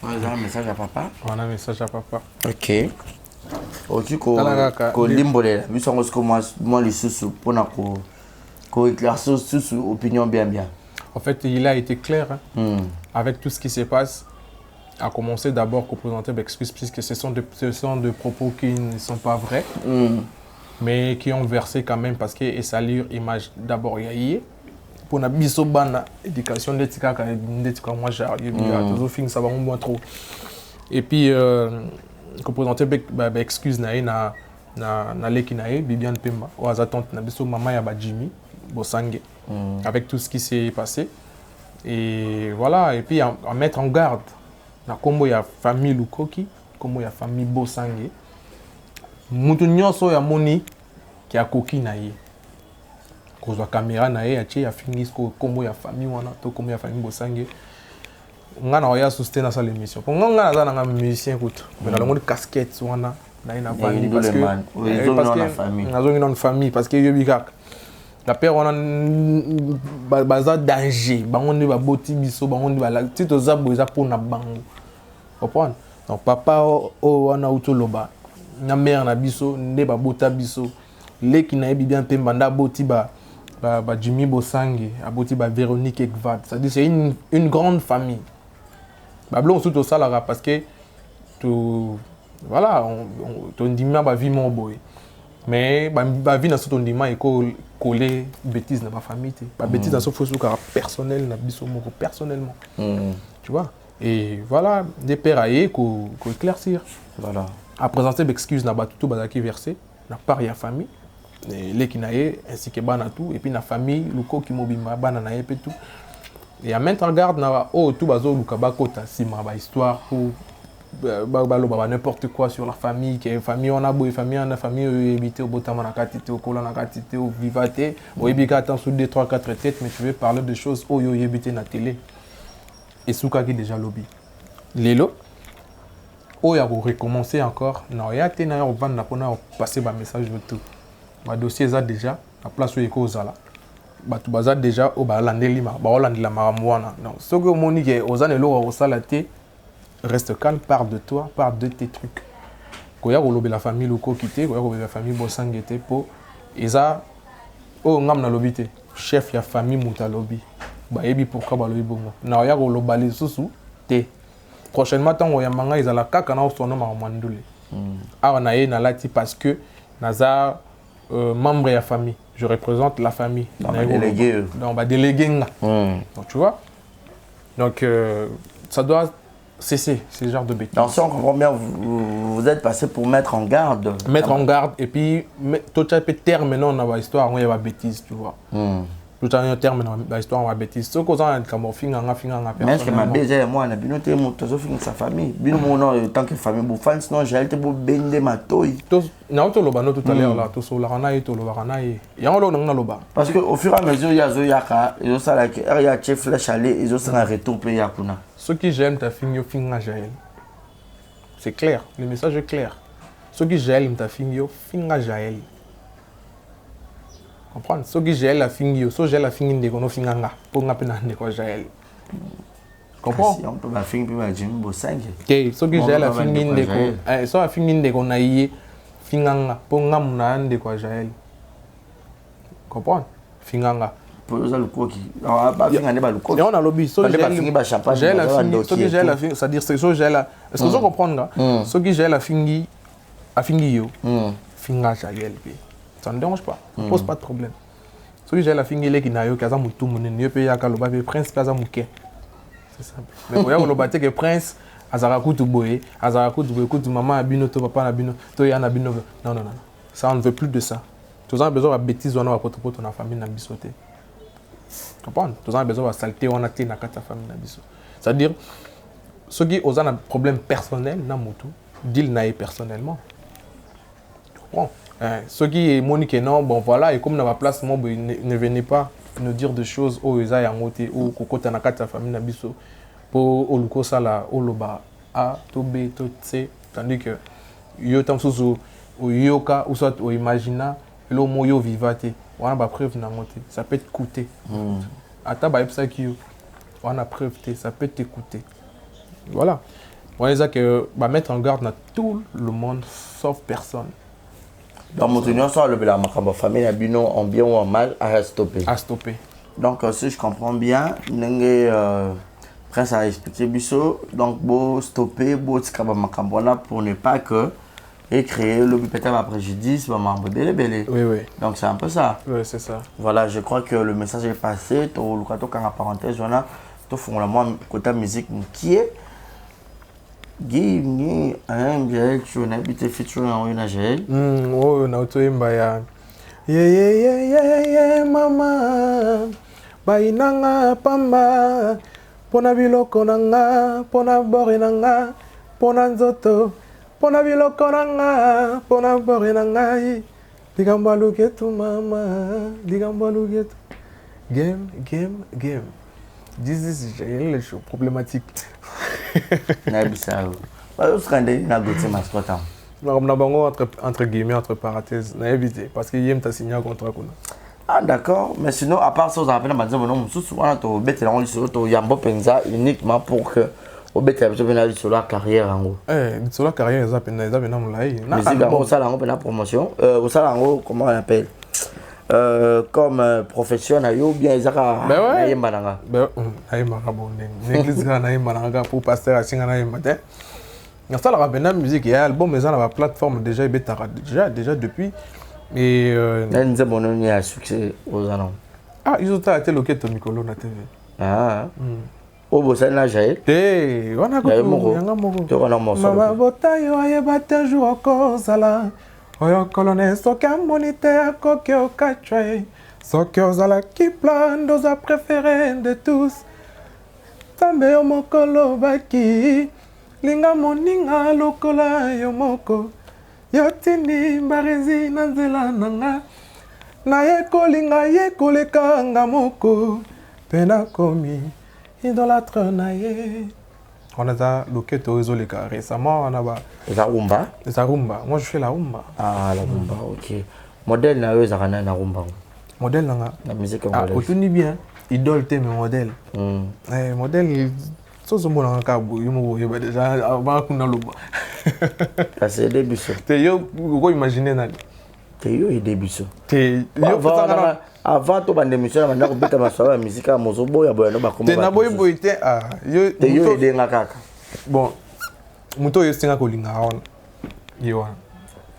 Voilà un message à papa. Voilà un message à papa. Ok. Aussi ko limbolela biso ngo sko moi les sous pour na ko éclaircir sous opinion bien. En fait, il a été clair avec tout ce qui se passe. A commencé d'abord à présenter l'excuse puisque ce sont des propos qui ne sont pas vrais, mais qui ont versé quand même parce que salir image d'abord y pour na biso bana éducation d'étika moi j'arrive toujours fin ça va moins trop. Et puis qu'on présenter excuse na leki na Bibiane Pemba ou attente na biso maman ya ba Jimmy Bosangue avec tout ce qui s'est passé et voilà et puis à mettre en garde na kombo ya famille Lukoki kombo ya famille Bosangue mutu nyonso ya moni ki akoki na ye kozwa caméra na ye atie ya fingis kombo ya famille wana to kombo ya famille Bosangue ngana oya soutenir sa l'émission pour ngana za na musicien kutu mais na longo casquette wana na ina bandi parce que nazongi na famille parce que yobi kaka la père on a baza danger bango ne ba boti biso bango ne ba la tito za boza pour na bango comprendre donc papa o wana utoloba na mère na biso ne ba bota biso leki na Bibiane Pemba nda boti ba Jimmy Bosangue aboti ba Véronique Ekvad ça dit c'est une grande famille ba blon tout ça là parce que tout voilà on dit ma vie mon boy mais ba vie na tout on dit ma coller bêtise dans ma famille pas bêtise dans ce faux car personnel na biso moko personnellement tu vois et voilà des pères ko éclaircir voilà à présenter l'excuse na ba tout bazaki versé na part ya famille les kinaye ainsi que bana tout et puis na famille Lukoki mobima bana na yep tout et à mettre en garde na tout bazo lukaba kota sima ba histoire pour n'importe quoi sur la famille qui est famille on a beau famille on a famille habité au botama na katité au kola na katité au vivaté au ibika attend sous 2 3 4 têtes mais tu veux parler de choses au yo habité na télé et souka qui déjà lobby lelo o ya recommencer encore na ya te na ya vendre na pona passer ba message de tout ba dossier ça déjà la place où eko zala ba tu baza déjà au ba landeli ma ba landela maramwana donc ce que monique ozane lo o salate reste calme, parle de toi, parle de tes trucs. Quand il y a la famille Lukoki, quand il y a la famille Bosangue, pour ça, oh ngam na lobité, chef ya famille Mouta lobby. Bah ebi pourquoi ba lobby bongo. Na ya ko lobali susu te. Prochainement tant ya manga izala kaka na sono ma mandule. Ah na ye na lati parce que naza membre ya famille. Je représente la famille. Délégué. Donc bah délégué nga. Donc tu vois. Donc ça doit cesser ce genre de bêtises. Donc si on comprend bien, vous êtes passé pour mettre en garde. Mettre en garde et puis tout ça peut terminer dans l'histoire où il y a des bêtises, tu vois. Tout ça peut terminer dans l'histoire où il y a des bêtises. Ce qu'on a comme finga mais est-ce que ma belle moi na bino te moto zo finga sa famille. Bino mon tant que famille bu fans non j'ai été pour bender ma toy. Na auto loba tout à l'heure là, tout so la rana et tout loba rana et y a on na loba. Parce que au fur et à mesure il y a zo yaka, il y a ça là il y a chef flash aller, ils ont ça un retour payé à kuna. Ceux qui j'aime ta fille finga Jaël. C'est clair, le message est clair. Ceux qui j'aime ta fille finga Jaël. Comprendre? Ceux qui j'aime la fille, ceux qui j'aime la fille de kono finga nga, pour nga pena de ko Jaël. comprends? On peut pas finir puis Jimmy Bosang. Ok, ce que j'ai la fin de so la fin de qu'on a eu finganga pour ngamuna de quoi Jaël. Comprends? Finganga. Pour ça le coquille. Alors pas finir ba le coquille. Et on a lobby so j'ai la fin ba champagne. J'ai la fin, ce que j'ai la fin, c'est-à-dire c'est so j'ai la. Est-ce que vous comprenez là? Ce que j'ai la fingi a fingi yo. Finga Jaël. Ça ne dérange pas. Ça pose pas de problème. Ce que j'ai la fingi les qui na yo kaza mutu munene yo pe ya kaloba pe prince kaza muke. C'est simple. Mais pour y a que prince azara kutu boye kutu maman abino to papa abino to yana abino. Non. Ça on ne veut plus de ça. Tous on a besoin de bêtises on a poto na famille na bisoté. Comprendre? Tous on a besoin de saleté on a té na kata famille na biso. C'est-à-dire ceux qui ont un problème personnel na mutu deal na personnellement. Bon, ceux qui Monique non bon voilà et comme dans ma place moi ne venez pas nous dire des choses au eza ya ngote ou kokota na kata famille na biso pour oluko sala oloba a to b to c tandis que yo tam susu o yoka ou soit o imagina lo moyo vivate on a preuve na ngote ça peut te coûter ata ba epsa ki yo on a preuve ça peut t'écouter voilà on les a que ba mettre en garde na tout le monde sauf personne. Dans mon opinion, soit le la famille abino en bien ou en mal à stopper. À stopper. Donc si je comprends bien, Prince a expliqué biso donc beau stopper beau tikaba makambona pour ne pas que et créer le peut-être un préjudice maman belé. Oui. Donc c'est un peu ça. Oui, c'est ça. Voilà, je crois que le message est passé. To lukato quand la parenthèse on a to font la moi côté musique qui est Gini Jaël tu on habite featuring en une Jaël. Oh na to imba ya. Yeah mama. Bainanga pamba. Pona biloko nanga, pona bore nanga, pona nzoto. Pona biloko nanga, pona bore nanga. Digamba luketu mama, digamba luketu. Game. This is Jaël show problématique. Nabisa. Ba usukande na gote mascota. Na bango entre guillemets entre parenthèses, na éviter parce que yem ta signé un contrat kuna. Ah d'accord, mais sinon à part ça on appelle ma dire non souvent to bete on sur to yambo penza uniquement pour que au bete to venir sur la carrière en gros. Sur la carrière ça pena mulai. Mais si on ça là on la promotion au ça là comment on appelle comme professionnel ou bien Isaka yemba nanga. Ben ayemba bon l'église na yemba nanga pour pasteur asinga na yemba te. Na ça la bena musique et album mais on a la plateforme déjà déjà depuis et nous avons eu un succès aux annonces. Ah ils ont été loqués ton Nicolo na TV. Ah. Au bossa na Jaël. On a tu on a morceau. Mama botayo ayeba un jour encore sala. Oyo colonel soka monite akoke okachwe. Soka ozala ki plan doza préféré de tous. Tambe yo mokolo baki. Linga moninga lokola yo moko. Yo tindi mbarezi na nzela nanga. Na ye kolinga ye koleka nga moko. Pena komi idolâtre na ye. On a ça loketo ezoleka récemment on a ba La rumba. la rumba. Moi je fais la rumba. Ah la rumba, OK. Modèle na yo zakana na rumba. Modèle nanga. La musique Ah, congolaise. otuni bien. Idole te mais modèle. Modèle so so mona ka bo yo mo yo ba déjà ba kuna loba. Ça c'est début ça. Te yo ko imaginer na. Te yo et début ça. Te yo avant to bande émission na ko beta maso ya musique ya mozobo ya boyano ba komo. Te na boy boy te yo te yo et denga kaka. Bon. Muto yo singa ko linga on. Yo.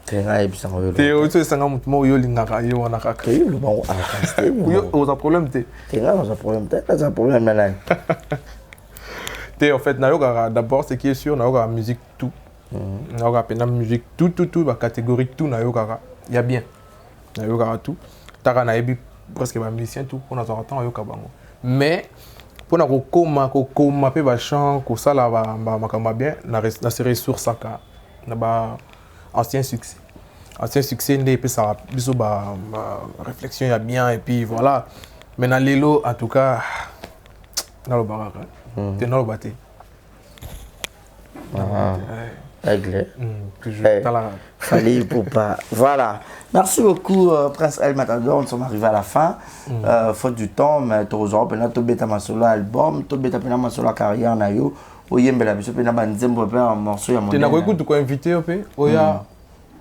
Te nga ebisa ngo yo. Te yo to singa muto mo yo linga ka yo na kaka. Te yo lo ba o artiste. Yo oza problème te. Te nga oza problème te. Ça problème na nani. Te en fait na yo d'abord ce qui est sûr na yo la musique tout. Na yo pena musique tout ba catégorie tout na yo kaka. Il y a bien. Na yo kaka tout. Taka na ebi presque ba musicien tout pour na temps yo kabango. Mais pour na kokoma pe ba chant ko sala ba makamba bien na se ressource saka na ba ancien succès ndé pe ça biso ba réflexion ya bien et puis voilà. Mais na lelo en tout cas na lo baraka. Te na lo baté. Aigle. Que je Eh, dans la... Fali Poupa. Voilà. Merci beaucoup, Prince El Matador. Nous sommes arrivés à la fin. Faute du temps, mais tu as tout bêta ma solo album, tu bêta ma solo carrière na yo. Oyembe la biso pe na banzembo pe un morceau ya Tu n'as pas écouté quoi invité au pays?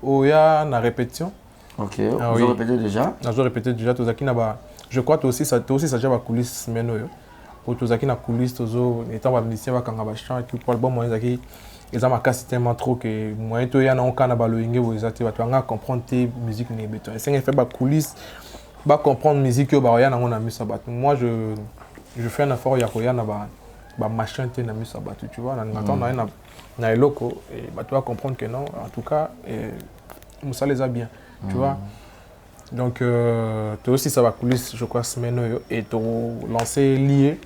Oya na répétition. Ok, vous répétez déjà. Je répété déjà tout ça qui n'a pas. Je crois que aussi ça déjà va coulisses mais non. Pour tout ça qui n'a coulisses toujours étant pas musicien va quand va chanter qui pour le bon moyen ça qui ils ont ma casse tellement trop que moyen to ya na on kana ba loinge vous exactement tu vas comprendre tes musiques ne béton. C'est un fait ba coulisses ba comprendre musique yo ba ya na on a mis ça ba. Moi je fais un effort ya ko ya na ba machin te na mis ça ba tu vois na attendre na eloko et bah tu vas comprendre que non en tout cas ça les a bien tu vois. Donc tu aussi ça va coulisses je crois semaine et tu lancer lié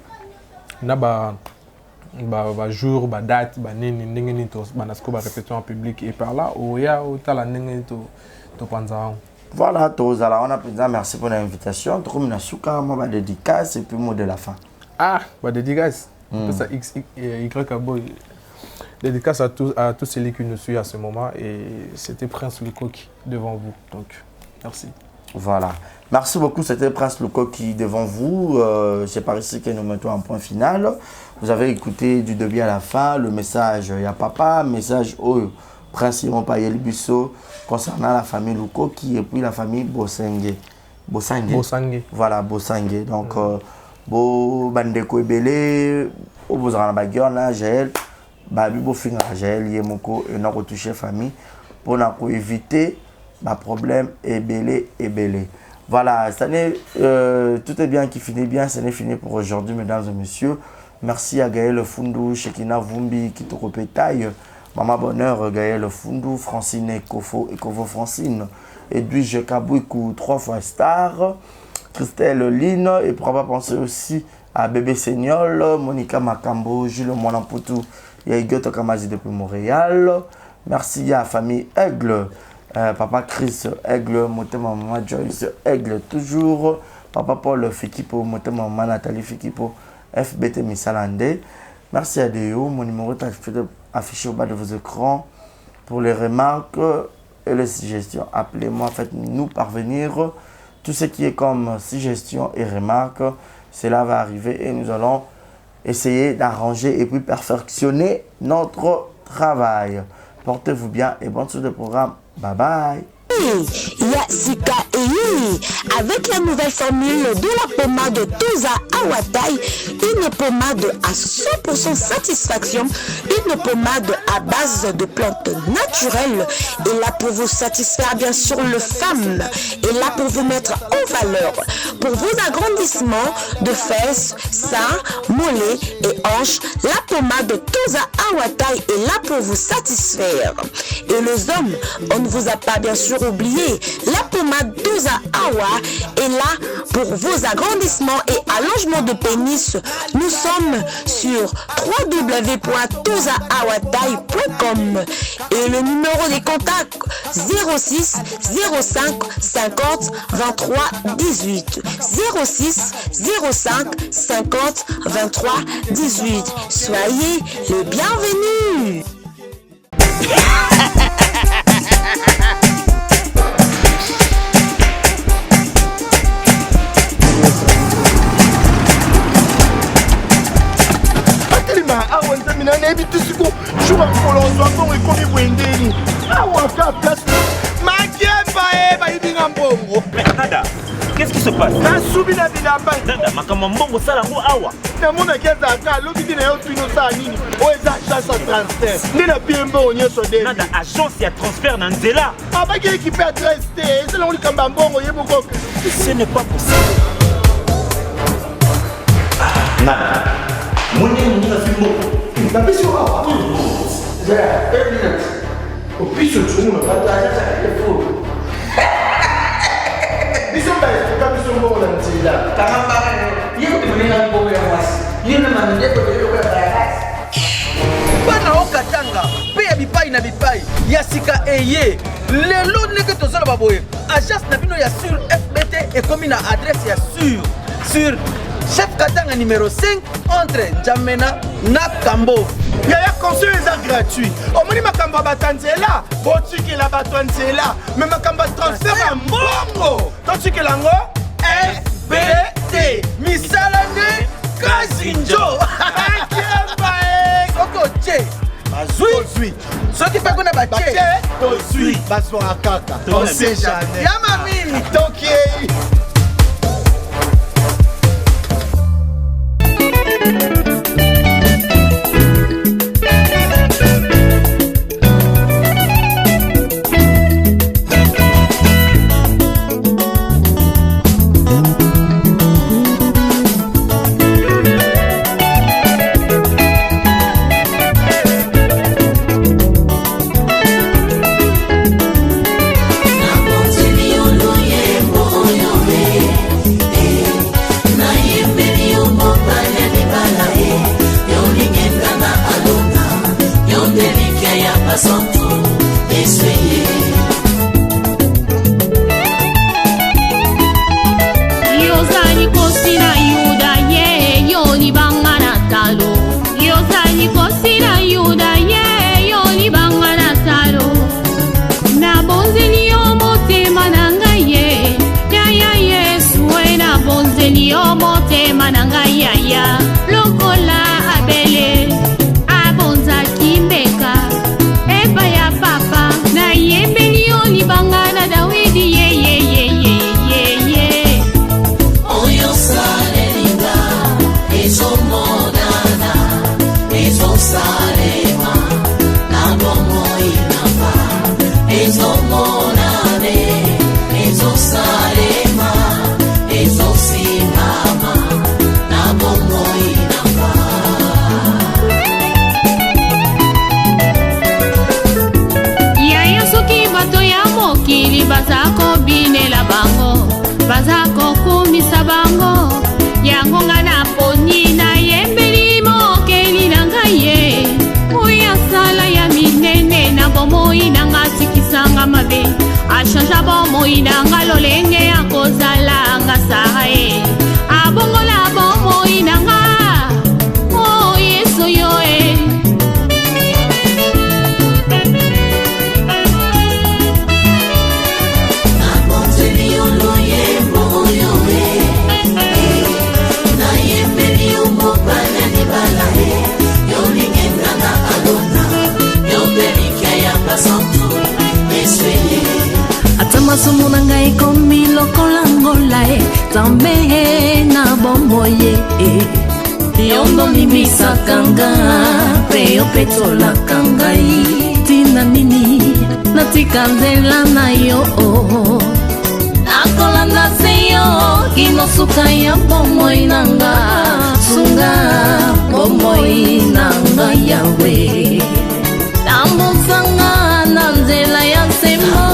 na ba jour ba date ba nini to ba nasko ba répétition en public et par là oya otala nini to panza. Voilà, tous alors on a pensé merci pour l'invitation. Tu comme na suka moi ba dédicace et puis mot de la fin. Ah, ba dédicace. Ça X Y boy. Dédicace à tous ceux qui nous suivent à ce moment et c'était Prince Lukoki devant vous. Donc merci. Voilà. Merci beaucoup, c'était Prince Lukoki devant vous. C'est par ici que nous mettons un point final. Vous avez écouté du début à la fin le message ya papa, message au Prince Simon Payel Bisso concernant la famille Lukoki et puis la famille Bosangue. Voilà, Bosangue. Donc, Bo Bandeko Ebele, Obozana Bagion, là, Jaël, Babi Bofinga, Jaël, Yemoko, et nous retoucher famille pour éviter le problème Ebele. Voilà, cette année, tout est bien qui finit bien, ce n'est fini pour aujourd'hui, mesdames et messieurs. Merci à Gaël Fundu, Shekina Vumbi, Kitoko Pétaille, Maman Bonheur, Gaël Fundu, Francine Ekofo Francine, Edwige Kabouikou, 3 fois star, Christelle Line, et pourquoi pas penser aussi à Bébé Seignol, Monica Makambo, Jules Monamputu, Yaïgoto Kamazi depuis Montréal. Merci à la famille Aigle, Papa Chris Aigle, Motema Maman Joyce Aigle toujours, Papa Paul Fikipo, Motema Maman Nathalie Fikipo, FBT Missalande. Merci à Déo, mon numéro est affiché au bas de vos écrans. Pour les remarques et les suggestions, appelez-moi, faites-nous parvenir tout ce qui est comme suggestions et remarques. Cela va arriver et nous allons essayer d'arranger et puis perfectionner notre travail. Portez-vous bien et bonne suite de programme. Bye bye. Yasika Eyi, avec la nouvelle formule de la pommade Toza Awatai, une pommade à 100% satisfaction, une pommade à base de plantes naturelles, et là pour vous satisfaire bien sûr le femmes, et là pour vous mettre en valeur, pour vos agrandissements de fesses, seins, mollets et hanches, la pommade Toza Awatai est là pour vous satisfaire. Et les hommes, on ne vous a pas bien sûr oublié, la pommade Toza Awa est là pour vos agrandissements et allongements de pénis. Nous sommes sur www.tozaawatai.com et le numéro des contacts 06 05 50 23 18 06 05 50 23 18. Soyez les bienvenus. Nada, qu'est-ce qui se passe? Nada, makambo mbongo sala ngo awa. Nada, agence ya transfert na nzela. Ce n'est pas possible. Nada. Mwenye mwenye fimbo. Napisho awa. Yeah, every minute. Opisho chuno pataja cha telefoni. Biso ba estuka biso mbongo na nzela. Kama yeko tumenga mbongo ya mwasi. Yena mandeko lelo kwa baraka. Bana okatanga pe ya bipai na bipai ya sika eye lelo ndenge tozala baboye agence na bino ya sur FBT ekomi na adresse ya sur chef Katanga numéro 5 entre Njamena na Kambo. yaya conseil eza gratuit omoni makambo ya batanzela botikela bato ya nzela me makambo ya transfert ya mbongo totikela yango FBT misala nde kasi njo soki otie bazwi soki mpe kuna batie tozwi bazwaka kaka osejane ya mamini tokei Inanga lolenge ya kozala nga sae abongola bomo inanga oh yeso yo na bonzeli yolo yembo yo na yembeli umbo banya ni balae yo lingenga na alona yo belika ya pasantu esweye masumu na ngai komi lokola ngola tambe na bomoye yondo limisaka nga mpe yo mpe tolaka ngai tina nini natika nzela na yo nakolanda se yo kino suka ya bomoi na nga sunga bomoi na nga yawe tambusanga na nzela ya semo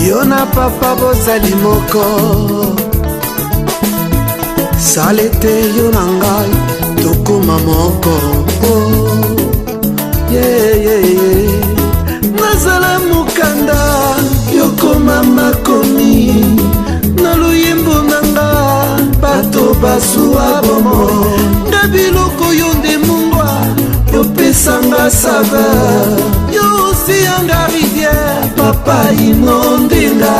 yo na papa bozali moko sale te yo na ngai tokoma moko nazala mokanda yokoma makomi na luyembo na nga bato basuwa bomo nga biloko yo nde mungwa yopesanga saveur yo osi yanga rivière papa inondenga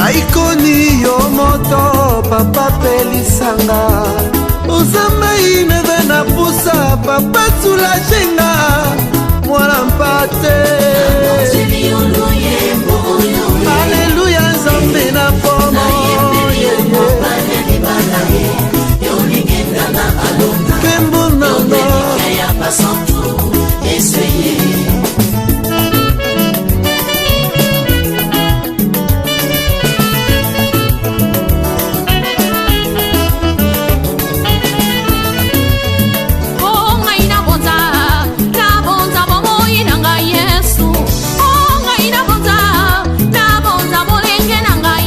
aikoni yo moto papa pelisanga ozamai neve na pusa papa sulajenga mwana mpate aleluya nzambe na pomo kembo nanga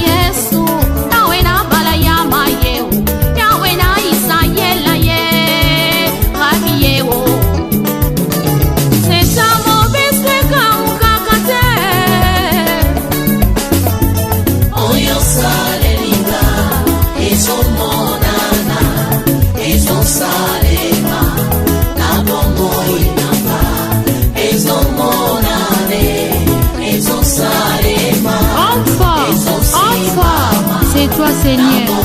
Yesu ezomonana ezosalema na bomoi nanga ezomonane ezosalema Enfin, c'est toi Seigneur.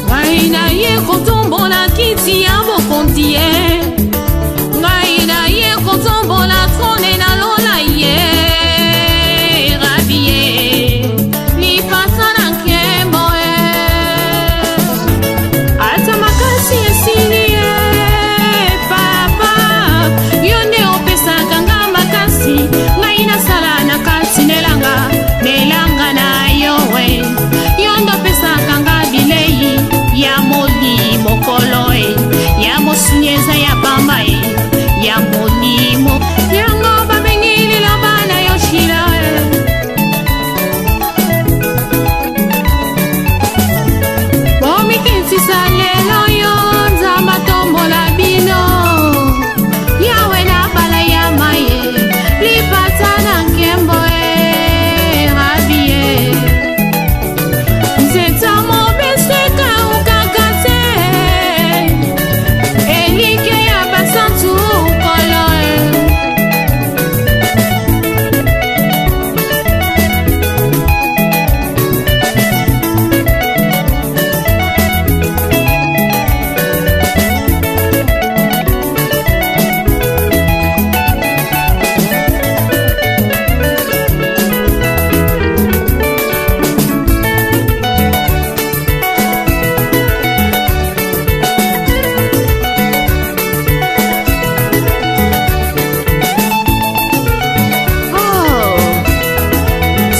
Ngai na ye kotombola kiti ya bokonzi ye, ngai na ye kotombola trone na lola ye, rabi ye lipasa na nkembo ye, ata makasi esili ye papa, yo nde opesaka nga makasi, ngai nasala na kati nelanga na yo we, yo nde opesaka nga bilei ya molimo kolo e, ya mosunyeza ya bamba e, ya molimo yango babengilila bana yo shila e. Bomikitsisa lelo yo nzamba tombola bino, yawe na bala ya maye lipata na nkembo e, rabi e. Nzeta mobeseka ukakate elike ya basantu kolo e.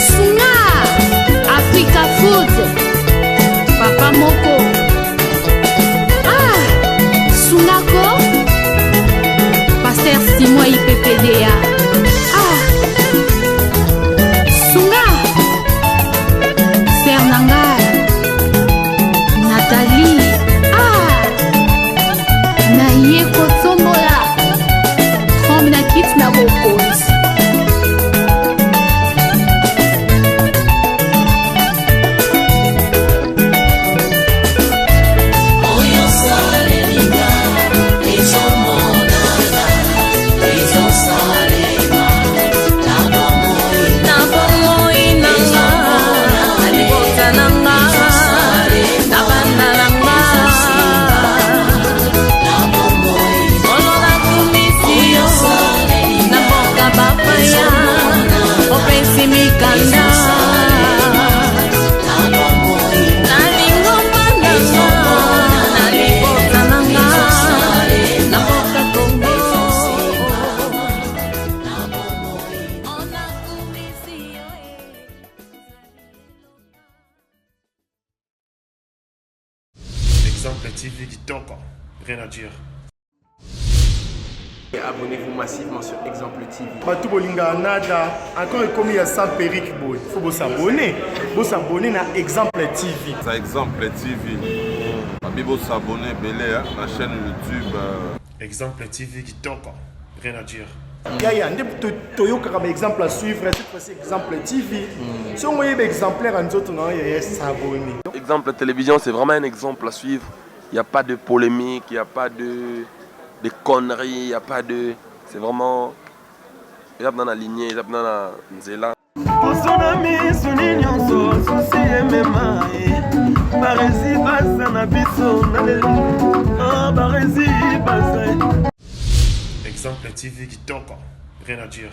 Sunga Africa Food Papa Moko Sungako Pasteur Simon IPPDA Sunga Sernanga Nathalie Naye Kotombola Trombe na kit na bokonzi. oyo salelinga ezomonana ezosalema na bomoi na bomoi nanga na libota nanga na banda nanga na bomoi olo nakumisi yo na mboka bapaya opesi mikanda na bomoi na lingomba nanga na libota nanga na mboka kongo onakumisi yo Exemple TV Kitoko, rien à dire. Abonnez-vous massivement sur Exemple TV. Batou Bolinga Nada, encore comme il y a ça Peric Boy. Il faut s'abonner. Vous s'abonner à Exemple TV. C'est Exemple TV. Vous s'abonner à la chaîne YouTube. Exemple TV Kitoko, rien à dire. Yaya, un exemple à suivre, cette fois-ci Exemple TV. Si on voyait exemplaire en autres, on va s'abonner. Exemple télévision, c'est vraiment un exemple à suivre. Il n'y a pas de polémique, il n'y a pas de conneries, il n'y a pas de... C'est vraiment... Il y a dans la lignée, il y a dans la nzela. Exemple TV Kitoko, rien à dire.